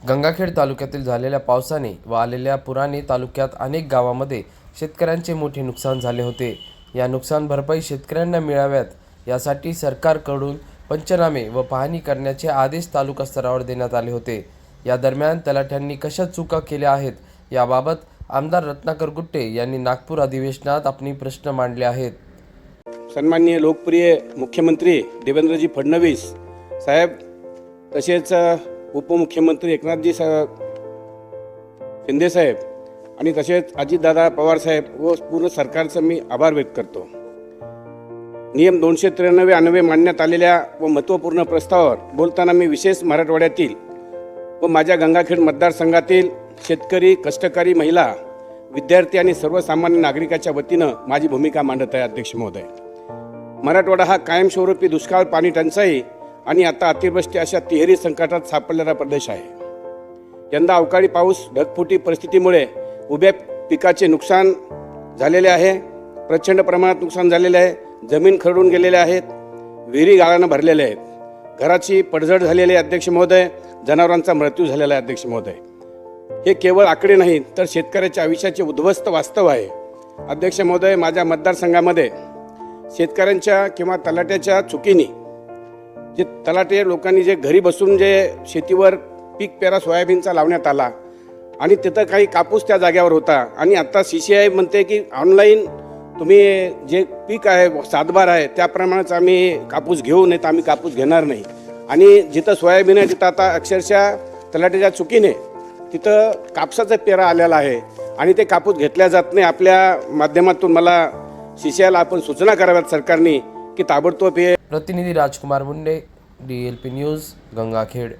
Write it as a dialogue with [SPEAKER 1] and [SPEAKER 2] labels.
[SPEAKER 1] गंगाखेड तालुक्यातील झालेल्या पावसाने व आलेल्या पुराने तालुक्यात अनेक गावांमध्ये शेतकऱ्यांचे मोठे नुकसान झाले होते। या नुकसान भरपाई शेतकऱ्यांना मिळाव्यात यासाठी सरकारकडून पंचनामे व पाहणी करण्याचे आदेश तालुका स्तरावर देण्यात आले होते। या दरम्यान तलाठ्यांनी कशा चुका केल्या आहेत याबाबत आमदार रत्नाकर गुट्टे यांनी नागपूर अधिवेशनात आपले प्रश्न मांडले आहेत।
[SPEAKER 2] सन्माननीय लोकप्रिय मुख्यमंत्री देवेंद्रजी फडणवीस साहेब तसेच उपमुख्यमंत्री एकनाथजी शिंदे साहेब आणि तसेच अजितदादा पवार साहेब व पूर्ण सरकारचा मी आभार व्यक्त करतो। नियम 293 मांडण्यात आलेल्या व महत्त्वपूर्ण प्रस्तावावर बोलताना मी विशेष मराठवाड्यातील व माझ्या गंगाखेड मतदारसंघातील शेतकरी, कष्टकरी, महिला, विद्यार्थी आणि सर्वसामान्य नागरिकाच्या वतीनं माझी भूमिका मांडत आहे। अध्यक्ष महोदय, मराठवाडा हा कायमस्वरूपी दुष्काळ, पाणी टंचाई आणि आता अतिवृष्टी अशा तिहेरी संकटात सापडलेला प्रदेश आहे। यंदा अवकाळी पाऊस, ढगफुटी परिस्थितीमुळे उभ्या पिकाचे नुकसान झालेले आहे। प्रचंड प्रमाणात नुकसान झालेले आहे। जमीन खरडून गेलेले आहेत, विहिरी गाळानं भरलेले आहेत, घराची पडझड झालेली आहे। अध्यक्ष महोदय, जनावरांचा मृत्यू झालेला आहे। अध्यक्ष महोदय, हे केवळ आकडे नाहीत तर शेतकऱ्याच्या आयुष्याचे उद्ध्वस्त वास्तव आहे। अध्यक्ष महोदय, माझ्या मतदारसंघामध्ये शेतकऱ्यांच्या किंवा तलाट्याच्या चुकीने जे तलाटे लोकांनी जे घरी बसून जे शेतीवर पीक पेरा सोयाबीनचा लावण्यात आला आणि तिथं काही कापूस त्या जाग्यावर होता आणि आता CCI म्हणते की ऑनलाईन तुम्ही जे पीक आहे सातबार आहे त्याप्रमाणेच आम्ही कापूस घेऊ, नाही तर आम्ही कापूस घेणार नाही। आणि जिथं सोयाबीन आहे तिथं आता अक्षरशः तलाट्याच्या चुकीने तिथं कापसाचा पेरा आलेला आहे आणि ते कापूस घेतल्या जात नाही। आपल्या माध्यमातून मला CCIला आपण सूचना कराव्यात सरकारने की ताबडतोब हे।
[SPEAKER 1] प्रतिनिधी राजकुमार मुंडे, DLP न्यूज, गंगाखेड।